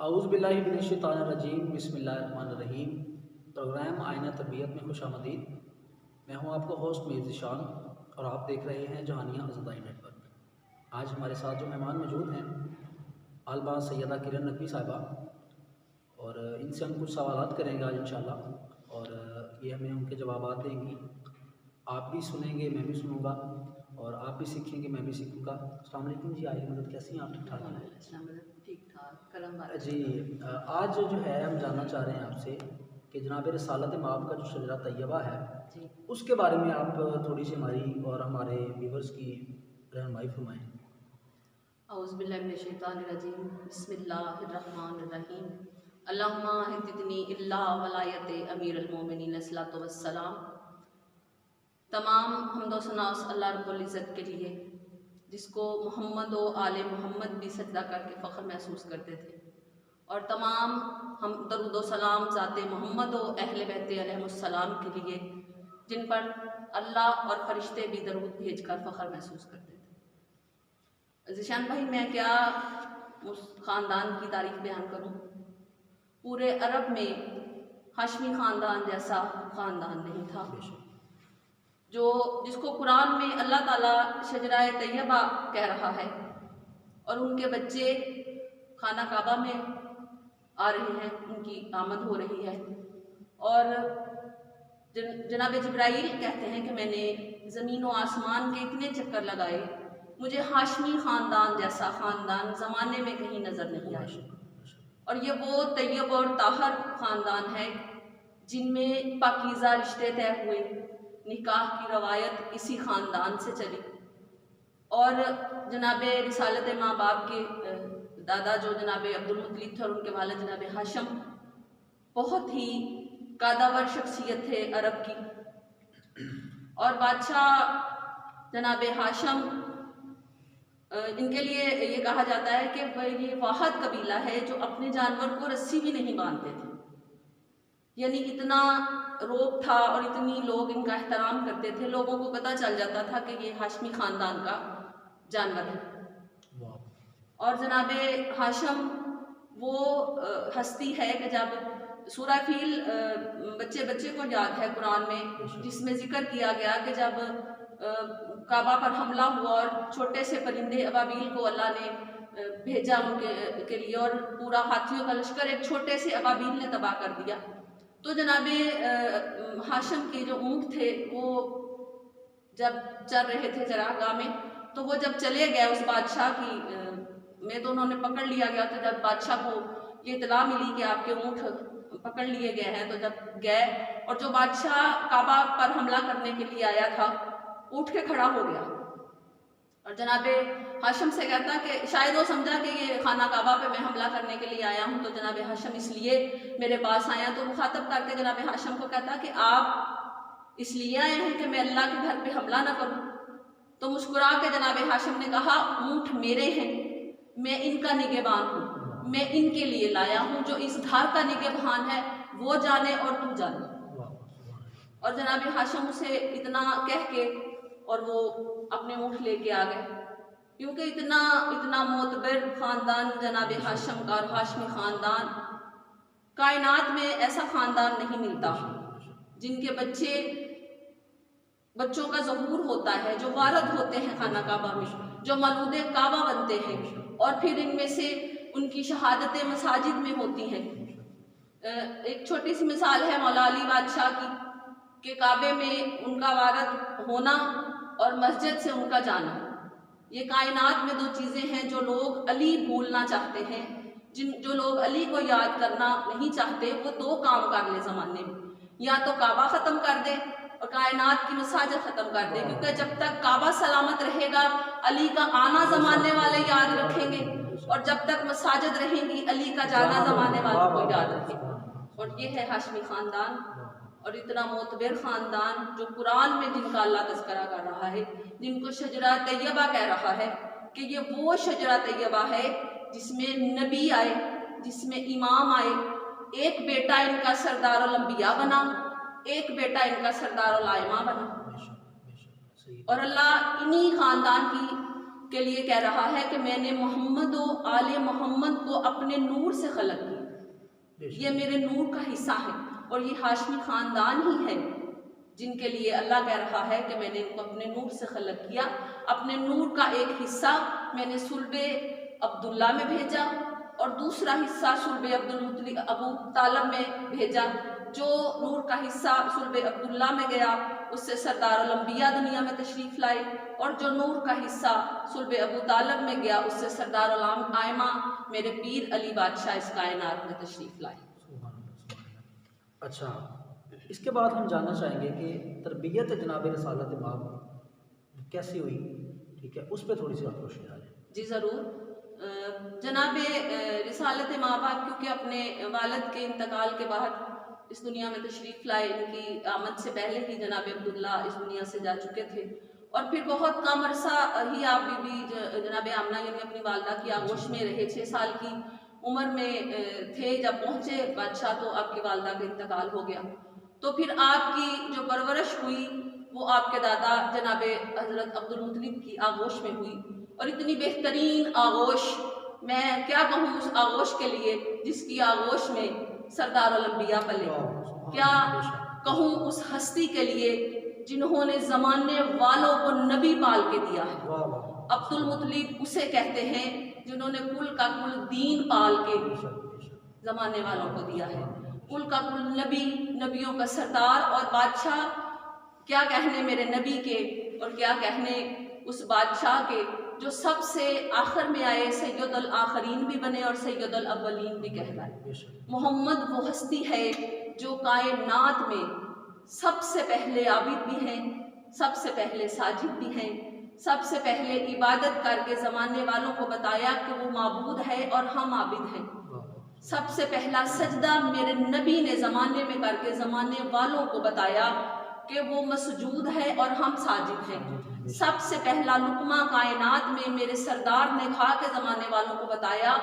اعوذ باللہ من الشیطان الرجیم، بسم اللہ الرحمن الرحیم۔ پروگرام آئینہ تربیت میں خوش آمدید۔ میں ہوں آپ کا ہوسٹ میر ذیشان اور آپ دیکھ رہے ہیں جہانیہ ازدائی نیٹ ورک۔ آج ہمارے ساتھ جو مہمان موجود ہیں علبہ سیدہ کرن نقوی صاحبہ، اور ان سے ہم کچھ سوالات کریں گے آج انشاءاللہ، اور یہ ہمیں ان کے جوابات دیں گی۔ آپ بھی سنیں گے، میں بھی سنوں گا، اور آپ بھی سیکھیں گے، میں بھی سیکھوں گا۔ السلام علیکم جی، آئیے مدد کیسی ہیں آپ؟ ٹھیک ٹھاک ہیں جی؟ آج جو ہے ہم جاننا چاہ رہے ہیں آپ سے کہ جناب رسالت مآب کا جو شجرہ طیبہ ہے اس کے بارے میں آپ تھوڑی سی ہماری اور ہمارے ویورز کی رہنمائی فرمائیں۔ اعوذ باللہ من الشیطان الرجیم، بسم اللہ الرحمن الرحیم۔ اللہم اہدنی الا ولایت امیر المومنین الصلاۃ والسلام۔ تمام حمد و ثنا اس اللہ رب العزت کے لیے جس کو محمد و آل محمد بھی سجدہ کر کے فخر محسوس کرتے تھے، اور تمام ہم درود و سلام ذات محمد و اہل بیت علیہ السلام کے لیے جن پر اللہ اور فرشتے بھی درود بھیج کر فخر محسوس کرتے تھے۔ ذیشان بھائی، میں کیا اس خاندان کی تاریخ بیان کروں؟ پورے عرب میں ہاشمی خاندان جیسا خاندان نہیں تھا، جس کو قرآن میں اللہ تعالیٰ شجرہ طیبہ کہہ رہا ہے، اور ان کے بچے خانہ کعبہ میں آ رہے ہیں، ان کی آمد ہو رہی ہے، اور جناب جبرائیل کہتے ہیں کہ میں نے زمین و آسمان کے اتنے چکر لگائے، مجھے ہاشمی خاندان جیسا خاندان زمانے میں کہیں نظر نہیں آیا۔ اور یہ وہ طیب اور طاہر خاندان ہے جن میں پاکیزہ رشتے طے ہوئے، نکاح کی روایت اسی خاندان سے چلی، اور جناب رسالت ماں باپ کے دادا جو جناب عبدالمطلب تھے اور ان کے والد جناب ہاشم بہت ہی قادور شخصیت تھے عرب کی، اور بادشاہ جناب ہاشم ان کے لیے یہ کہا جاتا ہے کہ یہ واحد قبیلہ ہے جو اپنے جانور کو رسی بھی نہیں باندھتے تھے، یعنی اتنا روب تھا اور اتنی لوگ ان کا احترام کرتے تھے، لوگوں کو پتہ چل جاتا تھا کہ یہ ہاشمی خاندان کا جانور ہے۔ اور جناب ہاشم وہ ہستی ہے کہ جب سورہ فیل بچے بچے کو یاد ہے قرآن میں، جس میں ذکر کیا گیا کہ جب کعبہ پر حملہ ہوا اور چھوٹے سے پرندے ابابیل کو اللہ نے بھیجا ان کے لیے، اور پورا ہاتھیوں کا لشکر ایک چھوٹے سے ابابیل نے تباہ کر دیا، تو جناب ہاشم کے جو اونٹ تھے وہ جب چل رہے تھے چراگاہ میں، تو وہ جب چلے گئے اس بادشاہ کی میں، تو انہوں نے پکڑ لیا گیا، تو جب بادشاہ کو یہ اطلاع ملی کہ آپ کے اونٹ پکڑ لیے گئے ہیں، تو جب گئے اور جو بادشاہ کعبہ پر حملہ کرنے کے لیے آیا تھا اٹھ کے کھڑا ہو گیا، اور جناب ہاشم سے کہتا کہ شاید وہ سمجھا کہ یہ خانہ کعبہ پہ میں حملہ کرنے کے لیے آیا ہوں، تو جناب ہاشم اس لیے میرے پاس آیا، تو مخاطب کر کے جناب ہاشم کو کہتا کہ آپ اس لیے آئے ہیں کہ میں اللہ کے گھر پہ حملہ نہ کروں؟ تو مسکرا کے جناب ہاشم نے کہا اونٹ میرے ہیں، میں ان کا نگہبان ہوں، میں ان کے لیے لایا ہوں، جو اس گھر کا نگہبان ہے وہ جانے اور تو جانے۔ اور جناب ہاشم اسے اتنا کہہ کے اور وہ اپنے اونٹ لے کے آ گئے، کیونکہ اتنا معتبر خاندان جناب ہاشم کا، اور ہاشمی خاندان کائنات میں ایسا خاندان نہیں ملتا جن کے بچوں کا ظہور ہوتا ہے، جو وارد ہوتے ہیں خانہ کعبہ میں، جو مولود کعبہ بنتے ہیں، اور پھر ان میں سے ان کی شہادتیں مساجد میں ہوتی ہیں۔ ایک چھوٹی سی مثال ہے مولا علی بادشاہ کی، کہ کعبے میں ان کا وارد ہونا اور مسجد سے ان کا جانا، یہ کائنات میں دو چیزیں ہیں جو لوگ علی بھولنا چاہتے ہیں، جو لوگ علی کو یاد کرنا نہیں چاہتے، وہ دو کام کر لے زمانے میں، یا تو کعبہ ختم کر دے اور کائنات کی مساجد ختم کر دے، کیونکہ جب تک کعبہ سلامت رہے گا علی کا آنا زمانے والے یاد رکھیں گے، اور جب تک مساجد رہیں گی علی کا جانا زمانے والوں کو یاد رکھیں گے۔ اور یہ ہے ہاشمی خاندان، اور اتنا معتبر خاندان جو قرآن میں جن کا اللہ تذکرہ کر رہا ہے، جن کو شجرہ طیبہ کہہ رہا ہے، کہ یہ وہ شجرہ طیبہ ہے جس میں نبی آئے، جس میں امام آئے، ایک بیٹا ان کا سردار الانبیاء بنا، ایک بیٹا ان کا سردار الائمہ بنا، اور اللہ انہی خاندان کی کے لیے کہہ رہا ہے کہ میں نے محمد و آل محمد کو اپنے نور سے خلق کیا، یہ میرے نور کا حصہ ہے، اور یہ ہاشمی خاندان ہی ہے جن کے لیے اللہ کہہ رہا ہے کہ میں نے ان کو اپنے نور سے خلق کیا۔ اپنے نور کا ایک حصہ میں نے صلب عبداللہ میں بھیجا اور دوسرا حصہ صلب عبدالمطلب ابو طالب میں بھیجا۔ جو نور کا حصہ صلب عبداللہ میں گیا اس سے سردار الانبیاء دنیا میں تشریف لائے، اور جو نور کا حصہ صلب ابو طالب میں گیا اس سے سردار الائمہ میرے پیر علی بادشاہ اس کائنات میں تشریف لائے۔ اچھا، اس کے بعد ہم جاننا چاہیں گے کہ تربیت جناب رسالت مآب کیسی ہوئی، ٹھیک ہے، اس پہ تھوڑی سی آپ روشنی ڈالیں۔ جی ضرور۔ جناب رسالت مآب کیونکہ اپنے والد کے انتقال کے بعد اس دنیا میں تشریف لائے، ان کی آمد سے پہلے ہی جناب عبداللہ اس دنیا سے جا چکے تھے، اور پھر بہت کم عرصہ ہی آپ بھی جناب آمنہ یعنی اپنی والدہ کی آغوش میں رہے، 6 سال کی عمر میں تھے جب پہنچے بادشاہ تو آپ کی والدہ کا انتقال ہو گیا۔ تو پھر آپ کی جو پرورش ہوئی وہ آپ کے دادا جناب حضرت عبدالمطلب کی آغوش میں ہوئی، اور اتنی بہترین آغوش، میں کیا کہوں اس آغوش کے لیے جس کی آغوش میں سردار الانبیاء پلے، کیا کہوں اس ہستی کے لیے جنہوں نے زمانے والوں کو نبی پال کے دیا ہے۔ عبدالمطلب اسے کہتے ہیں جنہوں نے کل کا کل دین پال کے زمانے والوں کو دیا ہے، کل کا کل نبی، نبیوں کا سردار اور بادشاہ، کیا کہنے میرے نبی کے اور کیا کہنے اس بادشاہ کے جو سب سے آخر میں آئے، سید الآخرین بھی بنے اور سید الاولین بھی کہلائے۔ محمد وہ ہستی ہے جو کائنات میں سب سے پہلے عابد بھی ہیں، سب سے پہلے ساجد بھی ہیں، سب سے پہلے عبادت کر کے زمانے والوں کو بتایا کہ وہ معبود ہے اور ہم عابد ہیں۔ سب سے پہلا سجدہ میرے نبی نے زمانے میں کر کے زمانے والوں کو بتایا کہ وہ مسجود ہے اور ہم ساجد ہیں۔ سب سے پہلا لقمہ کائنات میں میرے سردار نے کھا کے زمانے والوں کو بتایا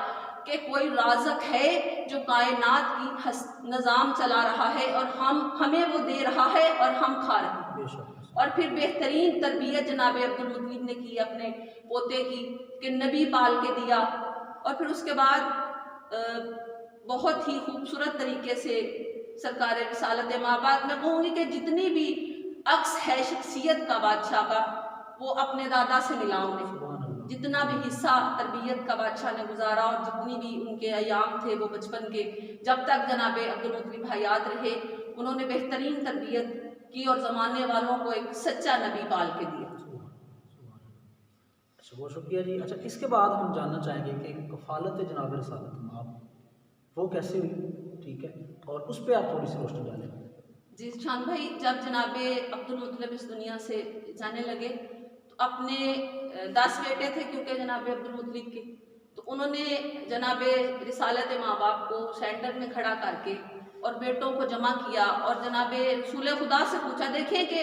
کہ کوئی رازق ہے جو کائنات کی نظام چلا رہا ہے اور ہمیں وہ دے رہا ہے اور ہم کھا رہے ہیں۔ اور پھر بہترین تربیت جناب عبدالمطلب نے کی اپنے پوتے کی کہ نبی پال کے دیا، اور پھر اس کے بعد بہت ہی خوبصورت طریقے سے سرکار رسالت مآب، میں کہوں گی کہ جتنی بھی عکس ہے شخصیت کا بادشاہ کا وہ اپنے دادا سے ملا انہیں، جتنا بھی حصہ تربیت کا بادشاہ نے گزارا اور جتنی بھی ان کے ایام تھے وہ بچپن کے، جب تک جناب عبدالمطلب حیات رہے انہوں نے بہترین تربیت کی اور زمانے والوں کو ایک سچا نبی پال کے دیا۔ اچھا، بہت شکریہ جی۔ اچھا، اس کے بعد ہم جاننا چاہیں گے کہ کفالت جناب رسالت مآب وہ کیسے ہوئی، ٹھیک ہے، اور اس پہ آپ تھوڑی سی روشنی ڈالیں۔ جی شان بھائی، جب جناب عبدالمطلب اس دنیا سے جانے لگے تو اپنے 10 بیٹے تھے کیونکہ جناب عبدالمطلب کے، تو انہوں نے جناب رسالت مآب کو سینٹر میں کھڑا کر کے اور بیٹوں کو جمع کیا اور جناب رسول خدا سے پوچھا، دیکھیں کہ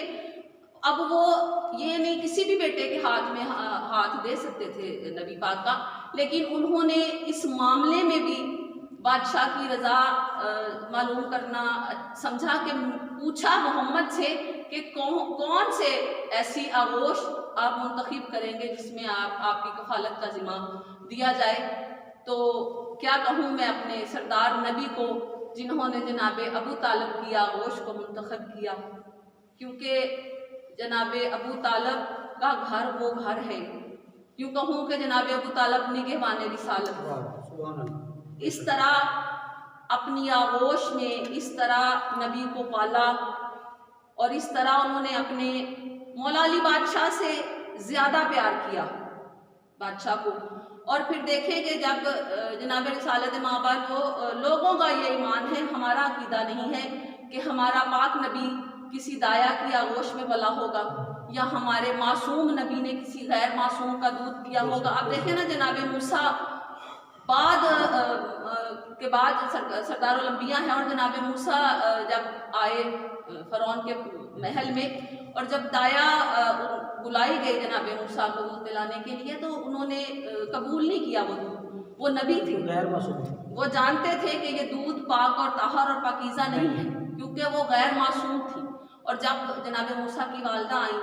اب وہ یہ نہیں کسی بھی بیٹے کے ہاتھ میں ہاتھ دے سکتے تھے نبی پاک کا، لیکن انہوں نے اس معاملے میں بھی بادشاہ کی رضا معلوم کرنا سمجھا کہ پوچھا محمد سے کہ کون سے ایسی آغوش آپ منتخب کریں گے جس میں آپ کی کفالت کا ذمہ دیا جائے۔ تو کیا کہوں میں اپنے سردار نبی کو جنہوں نے جناب ابو طالب کی آغوش کو منتخب کیا، کیونکہ جناب ابو طالب کا گھر وہ گھر ہے، یوں کہوں کہ جناب ابو طالب نگہبان رسالت، اس طرح اپنی آغوش میں اس طرح نبی کو پالا اور اس طرح انہوں نے اپنے مولا علی بادشاہ سے زیادہ پیار کیا بادشاہ کو۔ اور پھر دیکھیں کہ جب جناب رسالت مآب کو لوگوں کا یہ ایمان ہے، ہمارا عقیدہ نہیں ہے کہ ہمارا پاک نبی کسی دایا کی آغوش میں پلا ہوگا یا ہمارے معصوم نبی نے کسی غیر معصوم کا دودھ پیا ہوگا۔ اب دیکھیں نا جناب موسیٰ کے بعد سردار الانبیاء ہیں، اور جناب موسیٰ جب آئے فرعون کے محل میں اور جب دایا بلائی گئی جناب موسیٰ کو دودھ پلانے کے لیے تو انہوں نے قبول نہیں کیا وہ دودھ، وہ نبی تھے، غیر معصوم، وہ جانتے تھے کہ یہ دودھ پاک اور طاہر اور پاکیزہ نہیں ہے کیونکہ وہ غیر معصوم تھی۔ اور جب جناب موسیٰ کی والدہ آئیں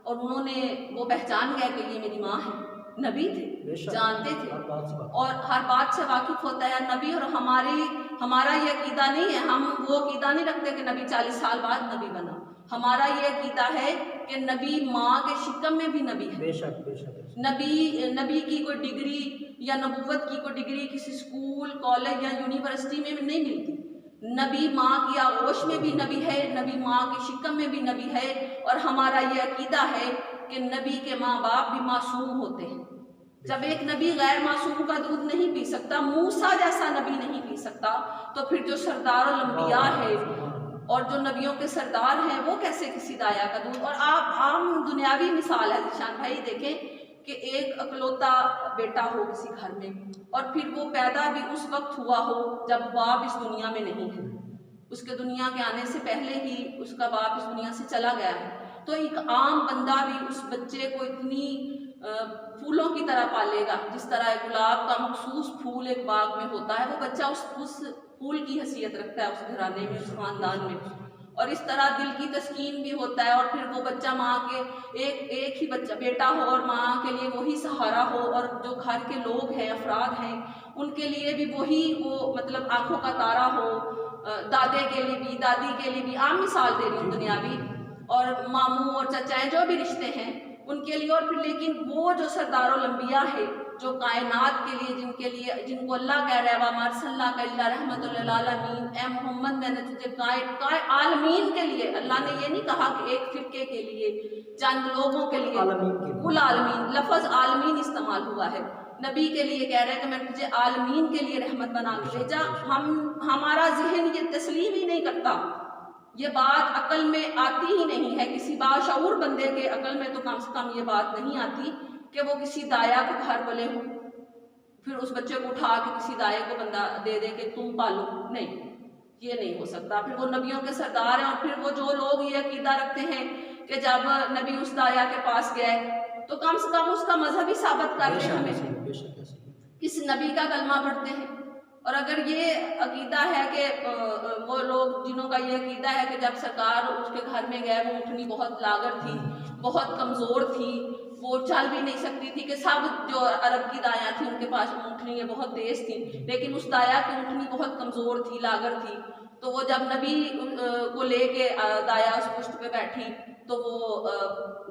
اور انہوں نے وہ پہچان گئے کہ یہ میری ماں ہے نبی بے تھے، شک، جانتے تھے ہر بات سے واقف۔ اور ہر بات سے واقف ہوتا ہے نبی۔ اور ہمارا یہ عقیدہ نہیں ہے، ہم وہ عقیدہ نہیں رکھتے کہ نبی 40 سال بعد نبی بنا۔ ہمارا یہ عقیدہ ہے کہ نبی ماں کے شکم میں بھی نبی ہے۔ بے شک بے شک۔ نبی کی کوئی ڈگری یا نبوت کی کوئی ڈگری کسی اسکول، کالج یا یونیورسٹی میں بھی نہیں ملتی۔ نبی ماں کی آغوش میں بھی نبی ہے، نبی ماں کے شکم میں بھی نبی ہے۔ اور ہمارا یہ عقیدہ ہے کہ نبی کے ماں باپ بھی معصوم ہوتے ہیں۔ جب ایک نبی غیر معصوم کا دودھ نہیں پی سکتا، موسیٰ جیسا نبی نہیں پی سکتا، تو پھر جو سردار الانبیاء ہے اور جو نبیوں کے سردار ہیں وہ کیسے کسی دایا کا دودھ؟ اور آپ عام دنیاوی مثال ہے ذیشان بھائی، دیکھیں کہ ایک اکلوتا بیٹا ہو کسی گھر میں، اور پھر وہ پیدا بھی اس وقت ہوا ہو جب باپ اس دنیا میں نہیں ہے، اس کے دنیا کے آنے سے پہلے ہی اس کا باپ اس دنیا سے چلا گیا ہے، تو ایک عام بندہ بھی اس بچے کو اتنی پھولوں کی طرح پالے گا، جس طرح ایک گلاب کا مخصوص پھول ایک باغ میں ہوتا ہے، وہ بچہ اس پھول کی حیثیت رکھتا ہے اس گھرانے میں، اس خاندان میں۔ اور اس طرح دل کی تسکین بھی ہوتا ہے، اور پھر وہ بچہ ماں کے ایک ہی بچہ بیٹا ہو اور ماں کے لیے وہی سہارا ہو، اور جو گھر کے لوگ ہیں، افراد ہیں، ان کے لیے بھی وہی وہ مطلب آنکھوں کا تارا ہو، دادے کے لیے بھی، دادی کے لیے بھی، عام مثال دے رہی ہوں دنیاوی، اور ماموں اور چچائیں جو بھی رشتے ہیں ان کے لیے۔ اور پھر لیکن وہ جو سردار الانبیاء ہے، جو کائنات کے لیے جن کو اللہ کہہ رہا ہے وَمَا أَرْسَلْنَاكَ إِلَّا رَحْمَةً لِّلْعَالَمِينَ، اے محمد میں نے تجھے عالمین کے لیے، اللہ نے یہ نہیں کہا کہ ایک فرقے کے لیے، چند لوگوں کے لیے، کل عالمین، لفظ عالمین استعمال ہوا ہے، نبی کے لیے کہہ رہے ہیں کہ میں تجھے عالمین کے لیے رحمت بنا کے بھیجا۔ ہمارا ذہن یہ تسلیم ہی نہیں کرتا، یہ بات عقل میں آتی ہی نہیں ہے، کسی باشعور بندے کے عقل میں تو کم سے کم یہ بات نہیں آتی کہ وہ کسی دایا کے گھر والے ہوں، پھر اس بچے کو اٹھا کے کسی دائے کو بندہ دے دے کہ تم پالو، نہیں، یہ نہیں ہو سکتا۔ پھر وہ نبیوں کے سردار ہیں، اور پھر وہ جو لوگ یہ عقیدہ رکھتے ہیں کہ جب نبی اس دایا کے پاس گئے تو کم سے کم اس کا مذہب ہی ثابت کر دیں ہمیں، کس نبی کا کلمہ پڑھتے ہیں۔ اور اگر یہ عقیدہ ہے کہ وہ لوگ جنہوں کا یہ عقیدہ ہے کہ جب سرکار اس کے گھر میں گئے، وہ اونٹنی بہت لاغر تھی، بہت کمزور تھی، وہ چل بھی نہیں سکتی تھی، کہ سب جو عرب کی دایاں تھیں ان کے پاس اونٹنی یہ بہت تیز تھی، لیکن اس دایا کی اونٹنی بہت کمزور تھی، لاغر تھی، تو وہ جب نبی کو لے کے دایا اس پشت پہ بیٹھی تو وہ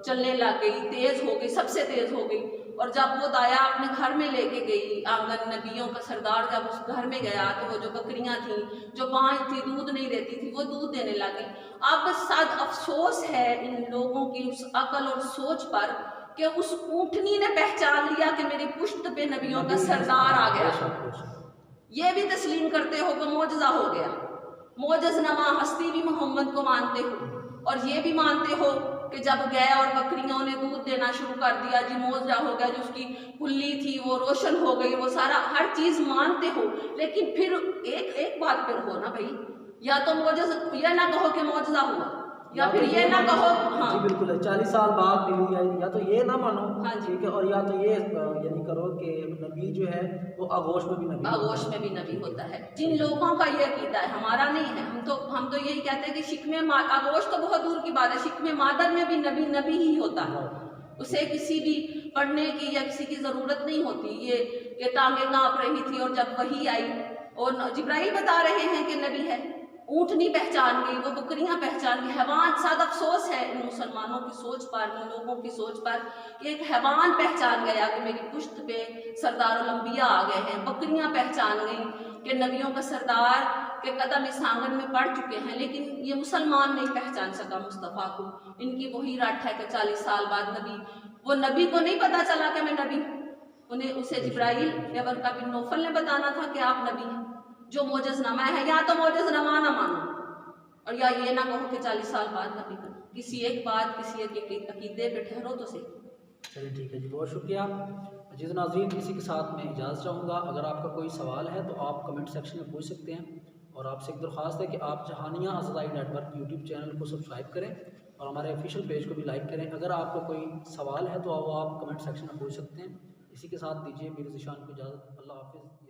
چلنے لگ گئی، تیز ہو گئی، سب سے تیز ہو گئی۔ اور جب وہ دایا اپنے گھر میں لے کے گئی آنگن، نبیوں کا سردار جب اس گھر میں گیا تو وہ جو بکریاں تھیں جو 5 تھی، دودھ نہیں دیتی تھی، وہ دودھ دینے لگی۔ اب صد افسوس ہے ان لوگوں کی اس عقل اور سوچ پر کہ اس اونٹنی نے پہچان لیا کہ میری پشت پہ نبیوں کا سردار آ گیا۔ یہ بھی تسلیم کرتے ہو کہ معجزہ ہو گیا، معجز نما ہستی بھی محمد کو مانتے ہو، اور یہ بھی مانتے ہو کہ جب گئے اور بکریوں نے دودھ دینا شروع کر دیا، جی معجزہ ہو گیا، جو اس کی کلی تھی وہ روشن ہو گئی، وہ سارا ہر چیز مانتے ہو، لیکن پھر ایک بات پھر ہو نا بھائی، یا تو معجزہ یہ نہ کہو کہ معجزہ ہوا، یا پھر یہ نہ کہو جی بالکل 40 سال بعد ملی، یا تو یہ نہ مانو، ہاں جی، ٹھیک ہے، اور یا تو یہ یعنی کرو کہ نبی جو ہے وہ آغوش میں بھی نبی، آغوش میں بھی نبی ہوتا ہے۔ جن لوگوں کا یہ عقیدہ ہے، ہمارا نہیں ہے، ہم تو یہی کہتے ہیں کہ شکم آغوش تو بہت دور کی بات ہے، شکم مادر میں بھی نبی ہی ہوتا ہے، اسے کسی بھی پڑھنے کی یا کسی کی ضرورت نہیں ہوتی، یہ کہ ٹانگیں کانپ رہی تھی اور جب وحی آئی اور جبرائیل بتا رہے ہیں کہ نبی ہے، اونٹنی پہچان گئی، وہ بکریاں پہچان گئی، حیوان، صد افسوس ہے ان مسلمانوں کی سوچ پر، ان لوگوں کی سوچ پر کہ ایک حیوان پہچان گیا کہ میری پشت پہ سردار الانبیاء آ گئے ہیں، بکریاں پہچان گئیں کہ نبیوں کا سردار کے قدم اس آنگن میں پڑ چکے ہیں، لیکن یہ مسلمان نہیں پہچان سکا مصطفیٰ کو۔ ان کی وہی رٹ ہے کہ 40 سال بعد نبی، وہ نبی کو نہیں پتا چلا کہ میں نبی ہوں، اسے جبرائیل یا ورقہ بن نوفل نے بتانا تھا کہ آپ نبی ہیں، جو معجز نامہ ہے، یا تو معجز نامہ نہ مانو، اور یا یہ نہ کہو کہ 40 سال بعد نبی بنا، کسی ایک بات، کسی ایک عقیدے پہ ٹھہرو تو صحیح۔ چلیے ٹھیک ہے جی، بہت شکریہ عزیز ناظرین، اسی کے ساتھ میں اجازت چاہوں گا۔ اگر آپ کا کوئی سوال ہے تو آپ کمنٹ سیکشن میں پوچھ سکتے ہیں، اور آپ سے ایک درخواست ہے کہ آپ Jahania ازدائی net work YouTube channel کو سبسکرائب کریں اور ہمارے آفیشیل پیج کو بھی لائک کریں۔ اگر آپ کا کوئی سوال ہے تو وہ آپ کمنٹ سیکشن میں پوچھ سکتے ہیں۔ اسی کے ساتھ دیجیے میرے ذیشان کو اجازت، اللہ حافظ۔